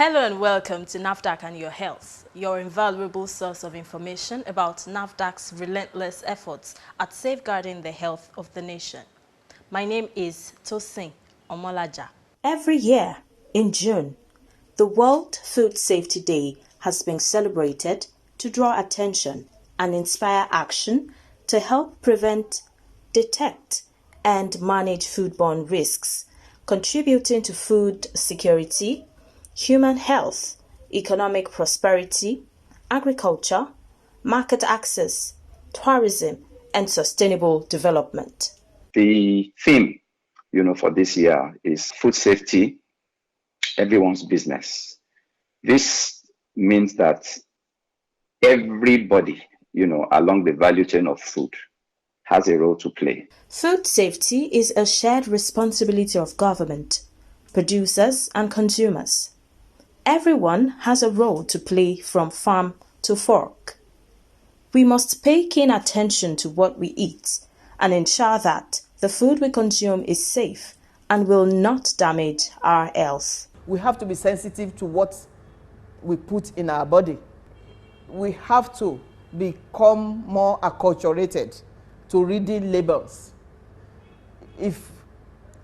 Hello and welcome to NAFDAC and Your Health, your invaluable source of information about NAFDAC's relentless efforts at safeguarding the health of the nation. My name is Tosin Omolaja. Every year, in June, the World Food Safety Day has been celebrated to draw attention and inspire action to help prevent, detect, and manage foodborne risks, contributing to food security, human health, economic prosperity, agriculture, market access, tourism, and sustainable development. The theme, for this year is food safety, everyone's business. This means that everybody, along the value chain of food has a role to play. Food safety is a shared responsibility of government, producers, and consumers. Everyone has a role to play from farm to fork. We must pay keen attention to what we eat and ensure that the food we consume is safe and will not damage our health. We have to be sensitive to what we put in our body. We have to become more acculturated to reading labels.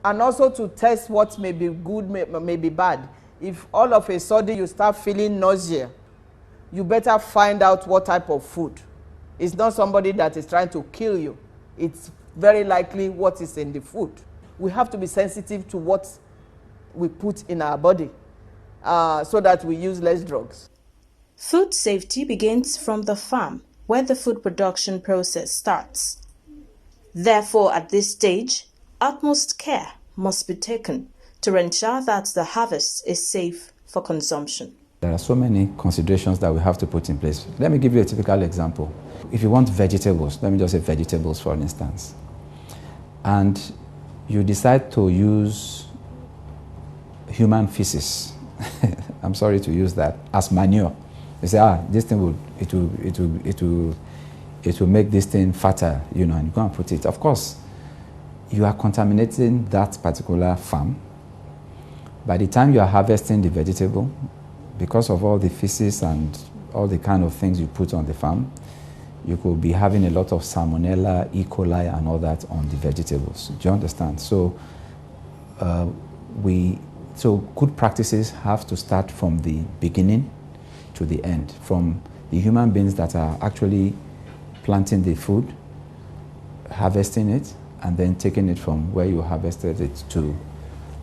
And also to test what may be good, may be bad. If all of a sudden you start feeling nausea, you better find out what type of food. It's not somebody that is trying to kill you. It's very likely what is in the food. We have to be sensitive to what we put in our body so that we use less drugs. Food safety begins from the farm, where the food production process starts. Therefore, at this stage, utmost care must be taken to ensure that the harvest is safe for consumption. There are so many considerations that we have to put in place. Let me give you a typical example. If you want vegetables, let me just say vegetables for instance, and you decide to use human feces, I'm sorry to use that, as manure. You say, this thing will make this thing fertile, and you go and put it. Of course, you are contaminating that particular farm. By the time you are harvesting the vegetable, because of all the feces and all the kind of things you put on the farm, you could be having a lot of salmonella, E. coli, and all that on the vegetables. Do you understand? So, good practices have to start from the beginning to the end, from the human beings that are actually planting the food, harvesting it, and then taking it from where you harvested it to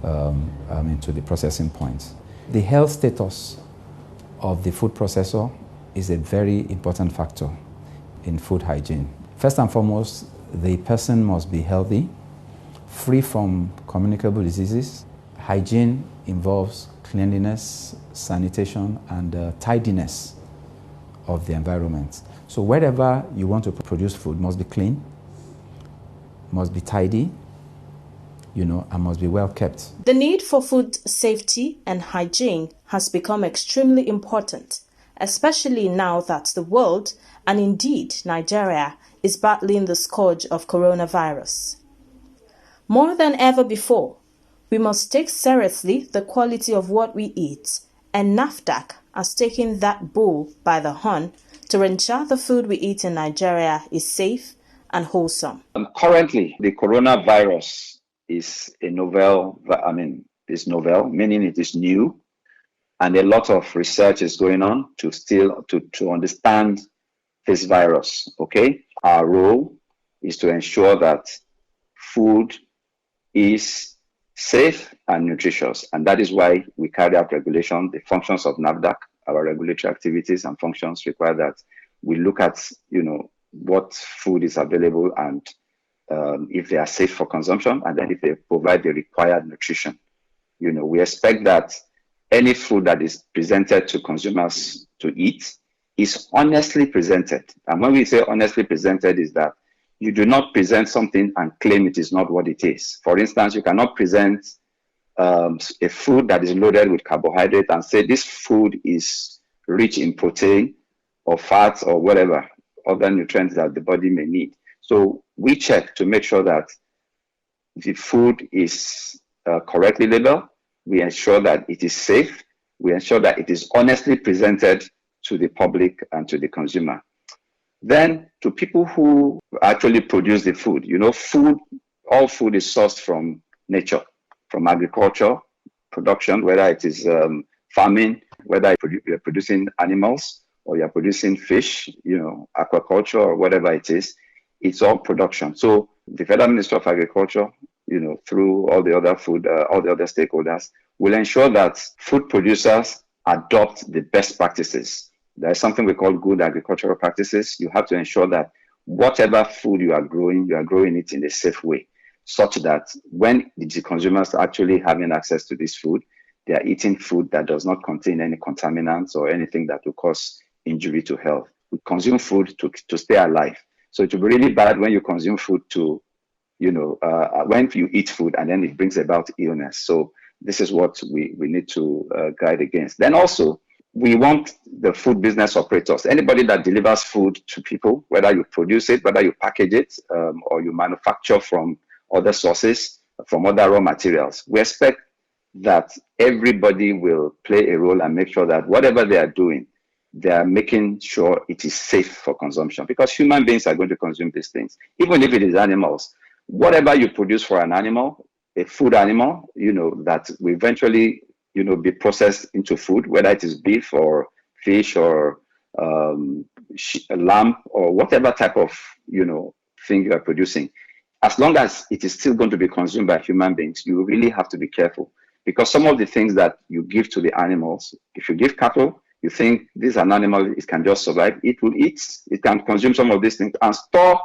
the processing point. The health status of the food processor is a very important factor in food hygiene. First and foremost, the person must be healthy, free from communicable diseases. Hygiene involves cleanliness, sanitation, and tidiness of the environment. So wherever you want to produce food must be clean, must be tidy, and must be well kept. The need for food safety and hygiene has become extremely important, especially now that the world, and indeed Nigeria, is battling the scourge of coronavirus. More than ever before, we must take seriously the quality of what we eat, and NAFDAC has taken that bull by the horn to ensure the food we eat in Nigeria is safe and wholesome. Currently, the coronavirus is novel, meaning it is new, and a lot of research is going on to understand this virus. Okay, our role is to ensure that food is safe and nutritious, and that is why we carry out regulation. The functions of NAFDAC, our regulatory activities and functions, require that we look at what food is available and if they are safe for consumption, and then if they provide the required nutrition. We expect that any food that is presented to consumers to eat is honestly presented. And when we say honestly presented, is that you do not present something and claim it is not what it is. For instance, you cannot present a food that is loaded with carbohydrate and say this food is rich in protein or fats or whatever other nutrients that the body may need. So we check to make sure that the food is correctly labeled. We ensure that it is safe we ensure that it is honestly presented to the public and to the consumer. Then to people who actually produce the food, all food is sourced from nature, from agriculture, production, whether it is farming, whether you're producing animals or you're producing fish, aquaculture or whatever it is, it's all production. So the Federal Ministry of Agriculture, through all the other all the other stakeholders, will ensure that food producers adopt the best practices. There is something we call good agricultural practices. You have to ensure that whatever food you are growing it in a safe way, such that when the consumers are actually having access to this food, they are eating food that does not contain any contaminants or anything that will cause injury to health. We consume food to stay alive. So it will be really bad when you consume food when you eat food and then it brings about illness. So this is what we need to guide against. Then also, we want the food business operators, anybody that delivers food to people, whether you produce it, whether you package it, or you manufacture from other sources, from other raw materials. We expect that everybody will play a role and make sure that whatever they are doing, they are making sure it is safe for consumption, because human beings are going to consume these things, even if it is animals. Whatever you produce for an animal, a food animal, that will eventually, be processed into food, whether it is beef or fish or lamb or whatever type of, thing you are producing. As long as it is still going to be consumed by human beings, you really have to be careful, because some of the things that you give to the animals, if you give cattle, you think this is an animal, it can just survive. It will eat, it can consume some of these things and store,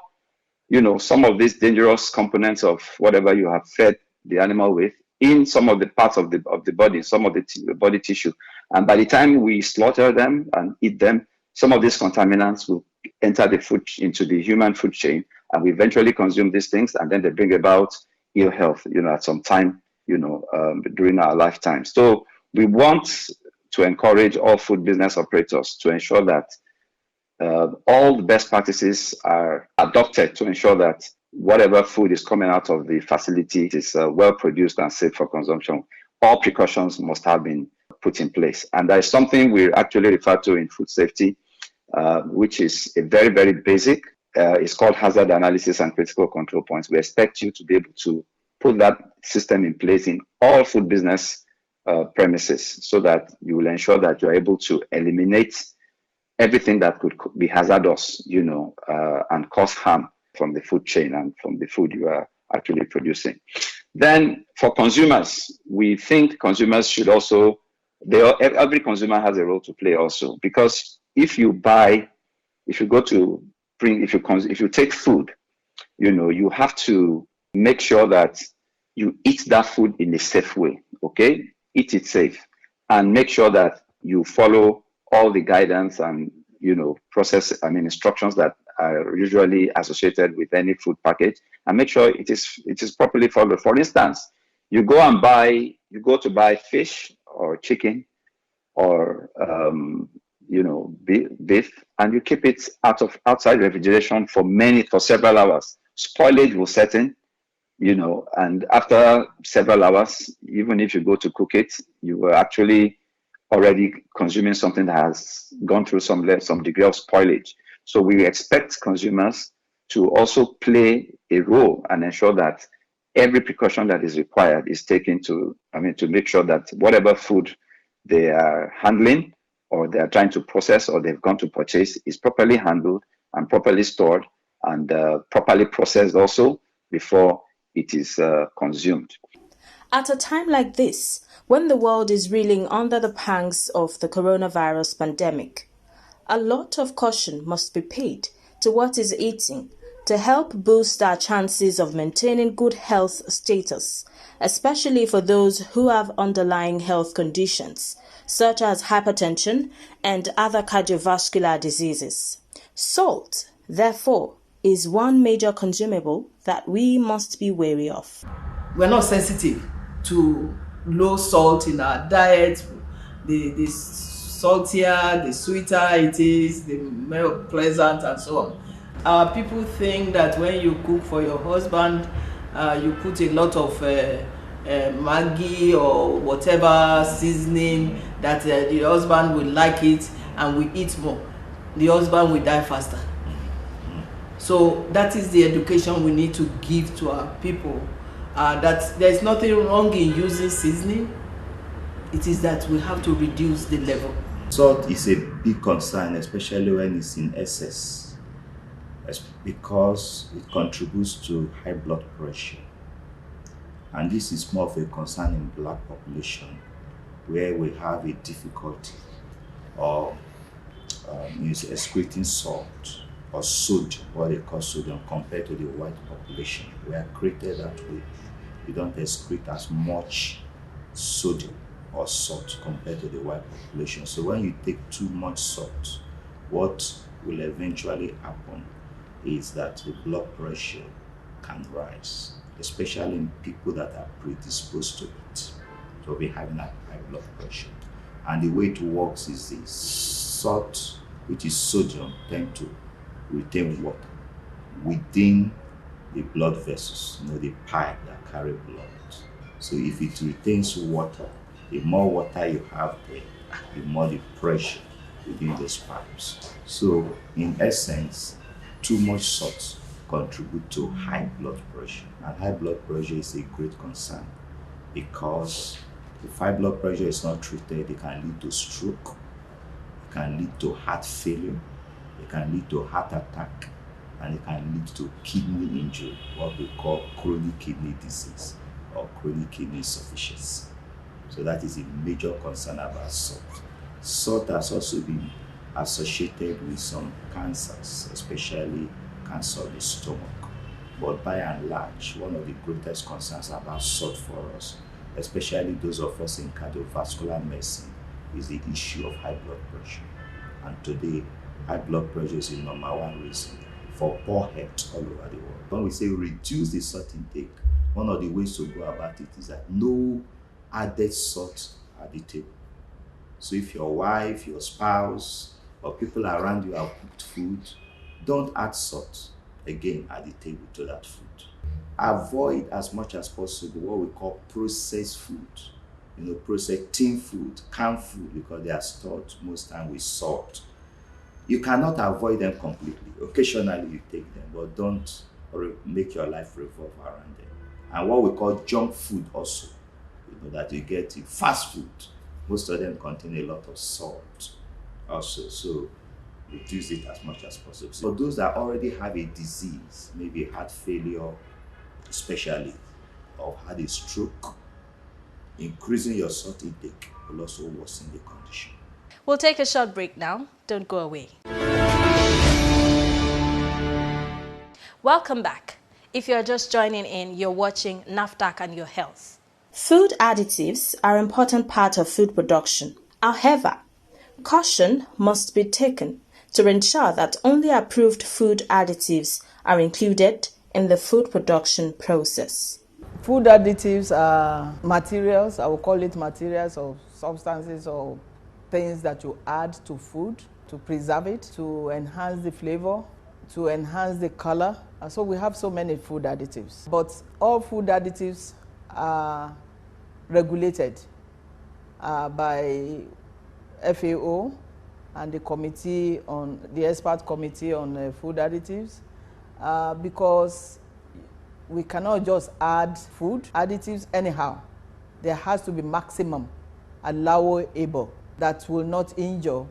some of these dangerous components of whatever you have fed the animal with in some of the parts of the body, some of the body tissue. And by the time we slaughter them and eat them, some of these contaminants will enter into the human food chain, and we eventually consume these things, and then they bring about ill health, at some time, during our lifetime. So we want to encourage all food business operators to ensure that all the best practices are adopted to ensure that whatever food is coming out of the facility is well produced and safe for consumption. All precautions must have been put in place. And there is something we actually refer to in food safety, which is a very, very basic. It's called hazard analysis and critical control points. We expect you to be able to put that system in place in all food business premises, so that you will ensure that you're able to eliminate everything that could be hazardous, and cause harm from the food chain and from the food you are actually producing. Then for consumers, we think consumers should also, every consumer has a role to play also, because if you take food, you have to make sure that you eat that food in a safe way, okay? Eat it safe and make sure that you follow all the guidance and, instructions that are usually associated with any food package, and make sure it is properly followed. For instance, you go to buy fish or chicken or beef, and you keep it outside refrigeration for several hours. Spoilage will set in, and after several hours, even if you go to cook it, you will actually already consuming something that has gone through some degree of spoilage. So we expect consumers to also play a role and ensure that every precaution that is required is taken to make sure that whatever food they are handling or they are trying to process or they've gone to purchase is properly handled and properly stored and properly processed also before it is consumed. At a time like this, when the world is reeling under the pangs of the coronavirus pandemic, a lot of caution must be paid to what is eating to help boost our chances of maintaining good health status, especially for those who have underlying health conditions, such as hypertension and other cardiovascular diseases. Salt, therefore, is one major consumable that we must be wary of. We're not sensitive to low salt in our diet. The saltier, the sweeter it is, the more pleasant and so on. Our people think that when you cook for your husband, you put a lot of Maggi or whatever seasoning that the husband will like it and will eat more, the husband will die faster. So that is the education we need to give to our people, that there is nothing wrong in using seasoning. It is that we have to reduce the level. Salt is a big concern, especially when it's in excess, because it contributes to high blood pressure. And this is more of a concern in Black population, where we have a difficulty of excreting salt or sodium, what they call sodium, compared to the white population. We are created that way. We don't excrete as much sodium or salt compared to the white population. So when you take too much salt, what will eventually happen is that the blood pressure can rise, especially in people that are predisposed to it. So we having a high blood pressure. And the way it works is this: salt, which is sodium, tend to retain water within the blood vessels, the pipe that carry blood. So if it retains water, the more water you have there, the more the pressure within those pipes. So in essence, too much salt contributes to high blood pressure. And high blood pressure is a great concern, because if high blood pressure is not treated, it can lead to stroke, it can lead to heart failure, it can lead to heart attack, and it can lead to kidney injury, what we call chronic kidney disease or chronic kidney insufficiency. So that is a major concern about salt. Salt has also been associated with some cancers, especially cancer of the stomach. But by and large, one of the greatest concerns about salt for us, especially those of us in cardiovascular medicine, is the issue of high blood pressure. And today, high blood pressure is the number one reason for poor health all over the world. When we say reduce the salt intake, one of the ways to go about it is that no added salt at the table. So if your wife, your spouse, or people around you have cooked food, don't add salt again at the table to that food. Avoid as much as possible what we call processed food. Processed tin food, canned food, because they are stored most time with salt. You cannot avoid them completely. Occasionally you take them, but don't make your life revolve around them. And what we call junk food also, that you get in fast food, most of them contain a lot of salt also. So reduce it as much as possible. For those that already have a disease, maybe heart failure especially, or had a stroke, increasing your salt intake will also worsen the condition. We'll take a short break now. Don't go away. Welcome back. If you're just joining in, you're watching NAFDAC and Your Health. Food additives are an important part of food production. However, caution must be taken to ensure that only approved food additives are included in the food production process. Food additives are materials, I will call it materials or substances or things that you add to food to preserve it, to enhance the flavor, to enhance the color. And so we have so many food additives. But all food additives are regulated by FAO and the expert committee on food additives, because we cannot just add food additives anyhow. There has to be maximum allowable that will not injure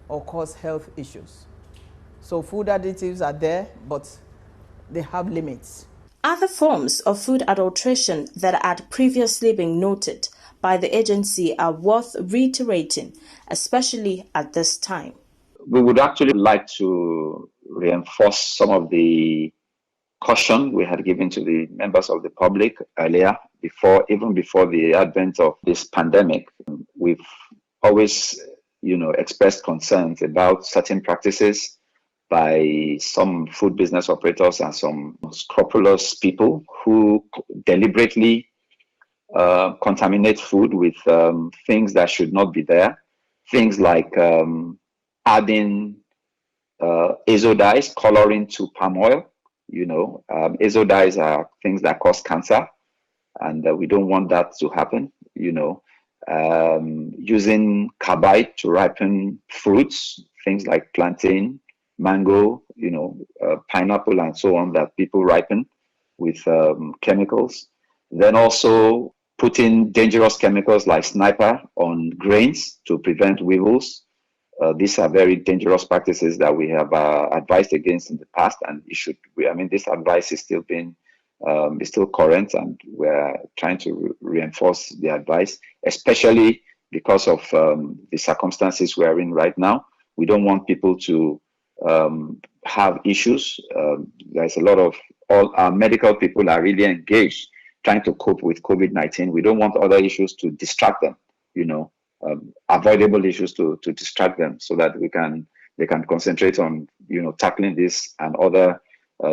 or cause health issues. So food additives are there, but they have limits. Other forms of food adulteration that had previously been noted by the agency are worth reiterating, especially at this time. We would actually like to reinforce some of the caution we had given to the members of the public earlier, even before the advent of this pandemic. We've always, expressed concerns about certain practices by some food business operators and some scrupulous people who deliberately contaminate food with things that should not be there. Things like adding azo dyes, coloring to palm oil. Azo dyes are things that cause cancer, and we don't want that to happen. using carbide to ripen fruits, things like plantain, mango, pineapple, and so on that people ripen with chemicals. Then also putting dangerous chemicals like sniper on grains to prevent weevils. These are very dangerous practices that we have advised against in the past, and this advice is still current, and we're trying to reinforce the advice, especially because of the circumstances we're in right now. We don't want people to have issues. There's a lot of all our medical people are really engaged trying to cope with COVID-19. We don't want other issues to distract them, avoidable issues to distract them, so that they can concentrate on tackling this and other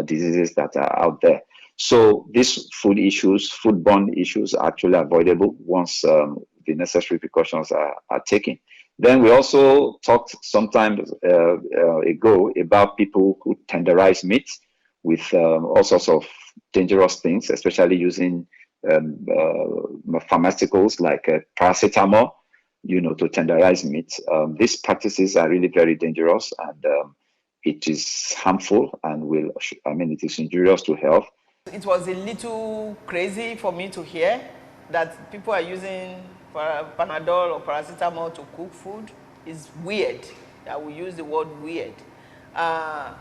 diseases that are out there. So these foodborne issues are actually avoidable once the necessary precautions are taken. Then we also talked sometimes ago about people who tenderize meat with all sorts of dangerous things, especially using pharmaceuticals like paracetamol, to tenderize meat. These practices are really very dangerous, and it is harmful, and it is injurious to health. It was a little crazy for me to hear that people are using Panadol or paracetamol to cook food. It's weird. I will use the word weird.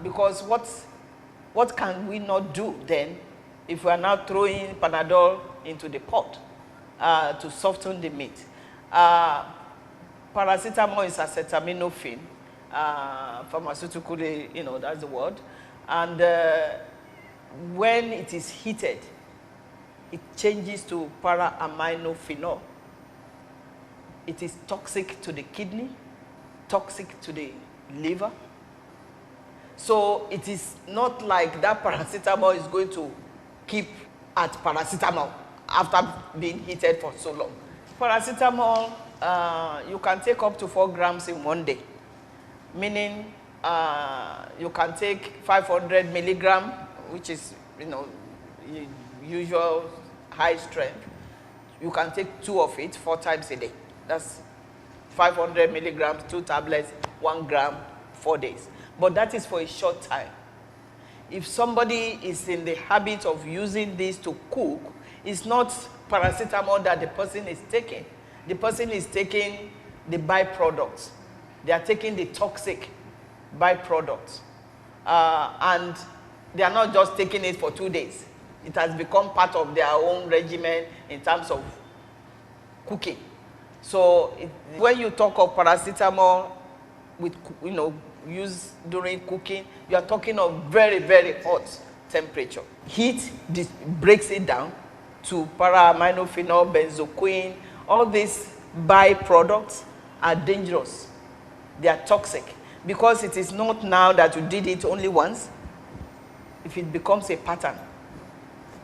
Because what can we not do then if we are now throwing Panadol into the pot to soften the meat? Paracetamol is acetaminophen, pharmaceutically, that's the word. And when it is heated, it changes to para-aminophenol. It is toxic to the kidney, toxic to the liver. So it is not like that paracetamol is going to keep at paracetamol after being heated for so long. Paracetamol, you can take up to 4 grams in one day, meaning you can take 500 milligram, which is, usual high strength. You can take 2 of it 4 times a day. That's 500 milligrams, 2 tablets, 1 gram, 4 days. But that is for a short time. If somebody is in the habit of using this to cook, it's not paracetamol that the person is taking. The person is taking the byproducts. They are taking the toxic byproducts. And they are not just taking it for 2 days. It has become part of their own regimen in terms of cooking. So when you talk of paracetamol with, used during cooking, you are talking of very, very hot temperature. Heat breaks it down to para-aminophenol, benzoquine. All these byproducts are dangerous. They are toxic because it is not now that you did it only once. If it becomes a pattern,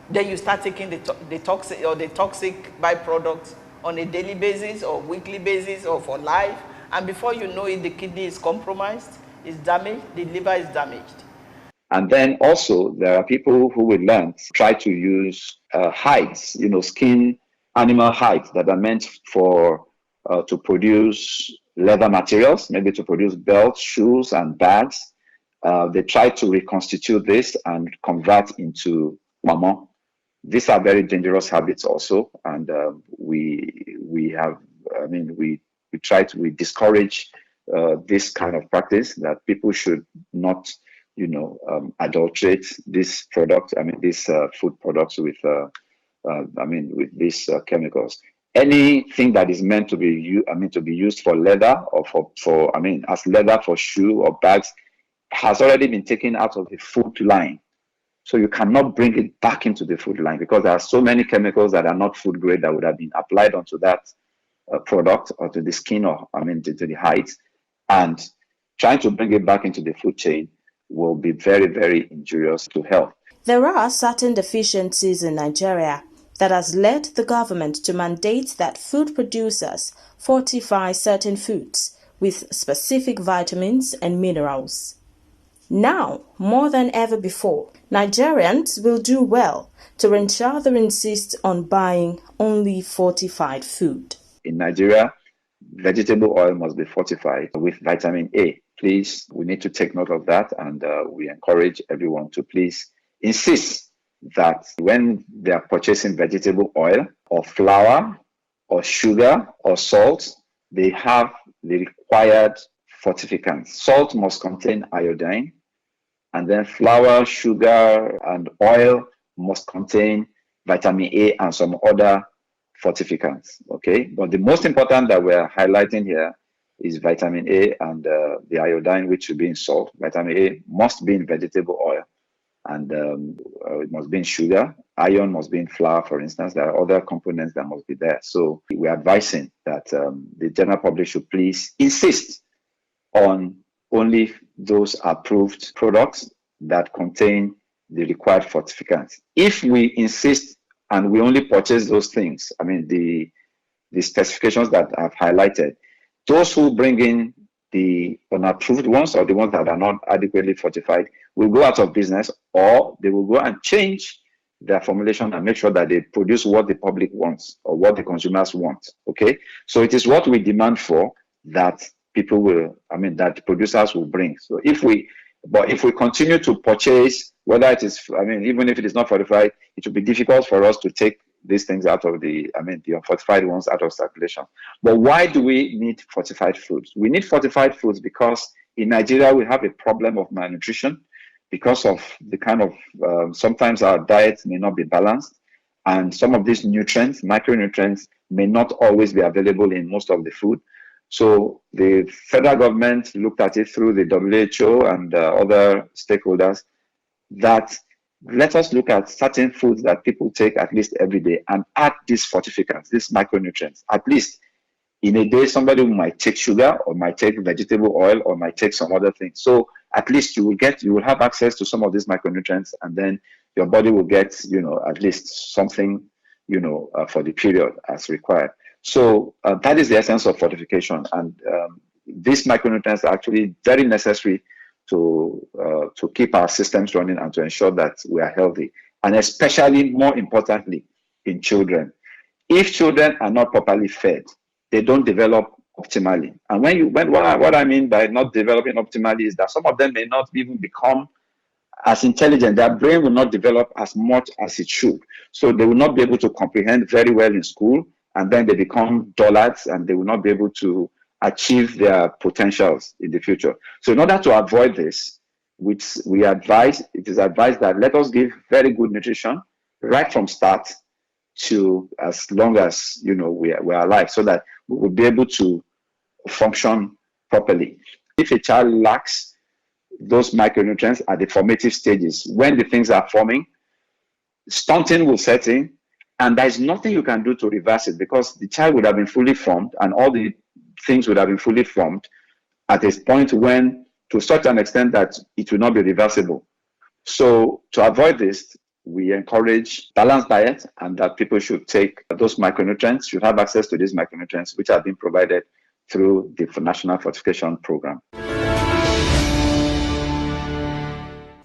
then you start taking the toxic byproducts on a daily basis or weekly basis or for life, and before you know it, the kidney is compromised, is damaged, the liver is damaged. And then also there are people who will learn to try to use hides, skin animal hides that are meant for to produce leather materials, maybe to produce belts, shoes, and bags. They try to reconstitute this and convert into mama. These are very dangerous habits also, and we discourage this kind of practice, that people should not, adulterate this product. These food products with, with these chemicals. Anything that is meant to be used for leather or as leather for shoe or bags has already been taken out of the food line. So you cannot bring it back into the food line, because there are so many chemicals that are not food grade that would have been applied onto that product or to the skin or to the hides, and trying to bring it back into the food chain will be very, very injurious to health. There are certain deficiencies in Nigeria that has led the government to mandate that food producers fortify certain foods with specific vitamins and minerals. Now, more than ever before, Nigerians will do well to ensure they insist on buying only fortified food. in Nigeria, vegetable oil must be fortified with vitamin A. Please, we need to take note of that, and we encourage everyone to please insist that when they are purchasing vegetable oil or flour or sugar or salt, they have the required fortificants. Salt must contain iodine, and then flour, sugar, and oil must contain vitamin A and some other fortificants. Okay, but the most important that we're highlighting here is vitamin A and the iodine, which should be in salt. Vitamin A must be in vegetable oil, and it must be in sugar. Iron must be in flour, for instance. There are other components that must be there. So we're advising that the general public should please insist on only those approved products that contain the required fortificants. If we insist and we only purchase those things, I mean, the specifications that I've highlighted, those who bring in the unapproved ones or the ones that are not adequately fortified will go out of business, or they will go and change their formulation and make sure that they produce what the public wants or what the consumers want. Okay, so it is what we demand for that people will, I mean, that producers will bring. So if we continue to purchase, whether it is, I mean, even if it is not fortified, it will be difficult for us to take these things out of the unfortified ones out of circulation. But why do we need fortified foods? We need fortified foods because in Nigeria, we have a problem of malnutrition because of the kind of, sometimes our diet may not be balanced, and some of these nutrients, micronutrients, may not always be available in most of the food. So the federal government looked at it through the WHO and other stakeholders that let us look at certain foods that people take at least every day and add these fortificants, these micronutrients. At least in a day, somebody might take sugar or might take vegetable oil or might take some other things. So at least you will have access to some of these micronutrients, and then your body will get, at least something, for the period as required. So that is the essence of fortification, and these micronutrients are actually very necessary to keep our systems running and to ensure that we are healthy, and especially, more importantly, in children. If children are not properly fed, they don't develop optimally. And what I mean by not developing optimally is that some of them may not even become as intelligent. Their brain will not develop as much as it should. So they will not be able to comprehend very well in school, and then they become dullards and they will not be able to achieve their potentials in the future. So in order to avoid this, it is advised that let us give very good nutrition right from start to as long as we are alive, so that we will be able to function properly. If a child lacks those micronutrients at the formative stages, when the things are forming, stunting will set in, and there is nothing you can do to reverse it, because the child would have been fully formed and all the things would have been fully formed at a point when, to such an extent that it will not be reversible. So to avoid this, we encourage balanced diet, and that people should take those micronutrients, should have access to these micronutrients, which are being provided through the National Fortification Program.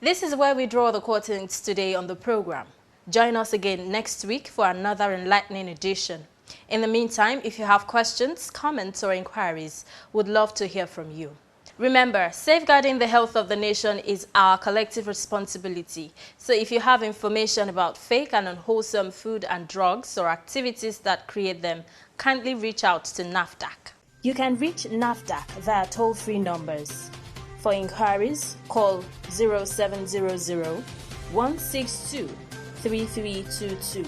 This is where we draw the curtains today on the program. Join us again next week for another enlightening edition. In the meantime, if you have questions, comments, or inquiries, we'd love to hear from you. Remember, safeguarding the health of the nation is our collective responsibility. So if you have information about fake and unwholesome food and drugs or activities that create them, kindly reach out to NAFDAC. You can reach NAFDAC via toll-free numbers. For inquiries, call 0700 162 3322.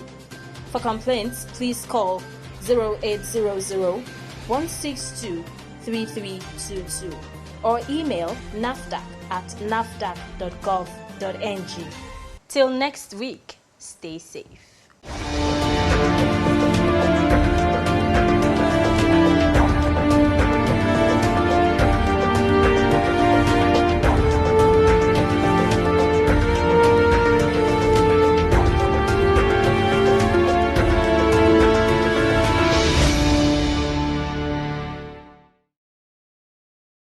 For complaints, please call 0800 162 3322 or email nafdac@nafdac.gov.ng. Till next week, stay safe.